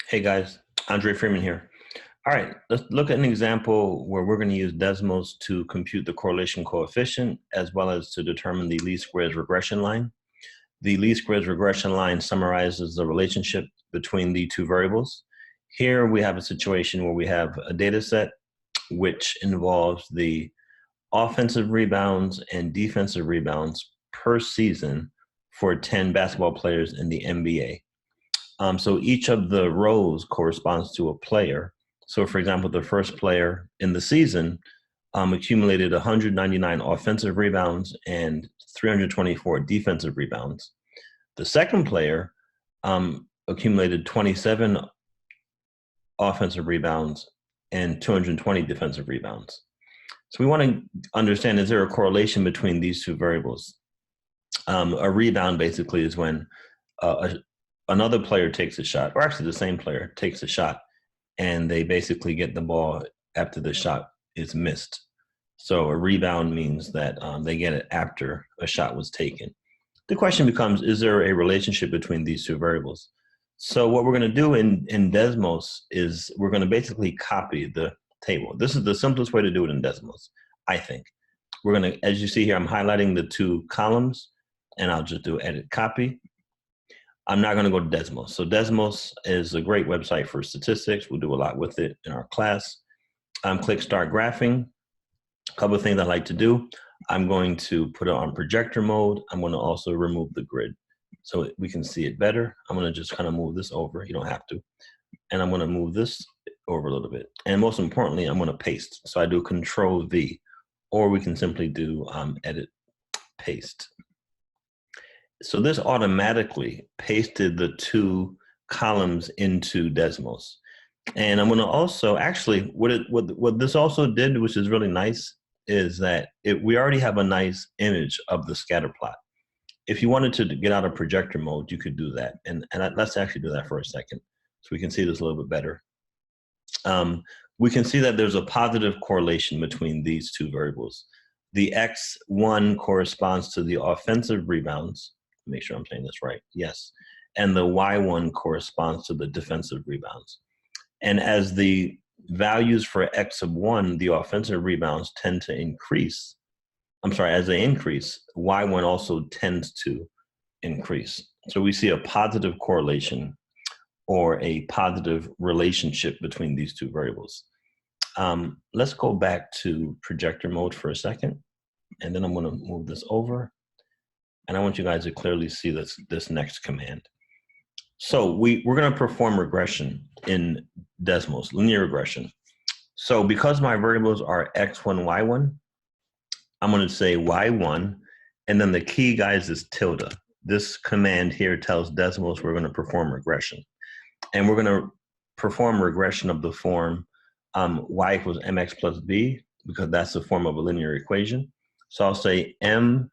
Hey guys, Andre Freeman here. All right, let's look at an example where we're going to use Desmos to compute the correlation coefficient as well as to determine the least squares regression line. The least squares regression line summarizes the relationship between the two variables. Here we have a situation where we have a data set which involves the offensive rebounds and defensive rebounds per season for 10 basketball players in the NBA. So each of the rows corresponds to a player. So, for example, the first player in the season accumulated 199 offensive rebounds and 324 defensive rebounds. The second player accumulated 27 offensive rebounds and 220 defensive rebounds. So we want to understand, is there a correlation between these two variables? A rebound basically is when another player takes a shot, or actually the same player takes a shot, and they basically get the ball after the shot is missed. So a rebound means that they get it after a shot was taken. The question becomes, is there a relationship between these two variables? So what we're going to do in Desmos is we're going to basically copy the table. This is the simplest way to do it in Desmos, I think. We're going to, as you see here, I'm highlighting the two columns, and I'll just do edit copy. I'm not going to go to Desmos. So Desmos is a great website for statistics. We'll do a lot with it in our class. Click Start Graphing. A couple of things I like to do. I'm going to put it on projector mode. I'm going to also remove the grid so we can see it better. I'm going to just kind of move this over. You don't have to. And I'm going to move this over a little bit. And most importantly, I'm going to paste. So I do Control V, or we can simply do Edit Paste. So this automatically pasted the two columns into Desmos. And I'm going to also, actually, what this also did, which is really nice, is that we already have a nice image of the scatter plot. If you wanted to get out of projector mode, you could do that. And let's actually do that for a second so we can see this a little bit better. We can see that there's a positive correlation between these two variables. The X1 corresponds to the offensive rebounds. Make sure I'm saying this right. Yes. And the Y1 corresponds to the defensive rebounds. And as the values for X of 1, the offensive rebounds tend to increase. I'm sorry, as they increase, Y1 also tends to increase. So we see a positive correlation or a positive relationship between these two variables. Let's go back to projector mode for a second, and then I'm going to move this over. And I want you guys to clearly see this next command. So we're going to perform regression in Desmos, linear regression. So because my variables are X1, Y1, I'm going to say Y1, and then the key, guys, is tilde. This command here tells Desmos we're going to perform regression. And we're going to perform regression of the form y equals mx plus b, because that's the form of a linear equation. So I'll say m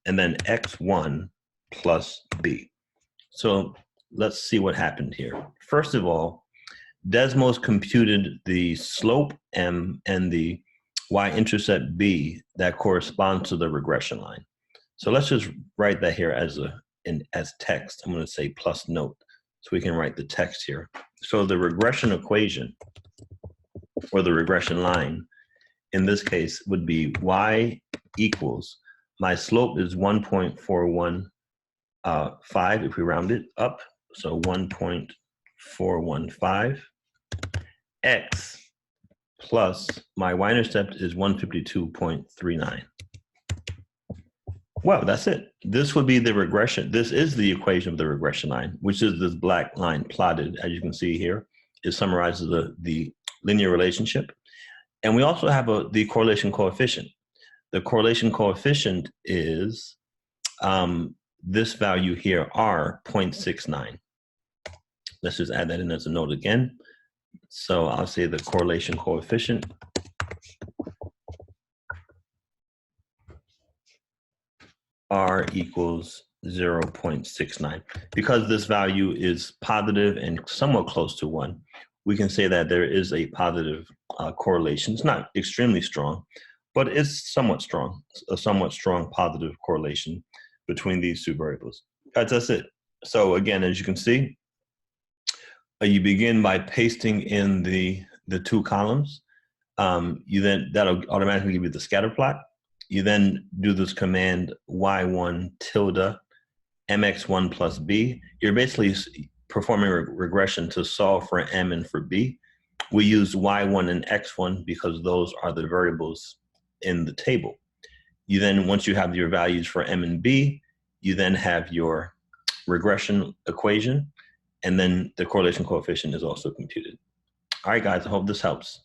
and then x1 plus b. So let's see what happened here. First of all, Desmos computed the slope m and the y-intercept b that corresponds to the regression line. So let's just write that here as text. I'm going to say plus note, so we can write the text here. So the regression equation, or the regression line, in this case would be y equals, my slope is 1.415 if we round it up, so 1.415, x plus my y-intercept is 152.39. Well, that's it. This would be the regression. This is the equation of the regression line, which is this black line plotted, as you can see here. It summarizes the linear relationship. And we also have the correlation coefficient. The correlation coefficient is this value here, R, 0.69. Let's just add that in as a note again. So I'll say the correlation coefficient R equals 0.69. Because this value is positive and somewhat close to 1, we can say that there is a positive correlation. It's not extremely strong, but it's somewhat strong, a somewhat strong positive correlation between these two variables. That's it. So again, as you can see, You begin by pasting in the two columns. That'll automatically give you the scatter plot. You then do this command y1 tilde mx1 plus b. You're basically performing regression to solve for m and for b. We use y1 and x1 because those are the variables in the table. You then, once you have your values for m and b, you then have your regression equation, and then the correlation coefficient is also computed. All right, guys, I hope this helps.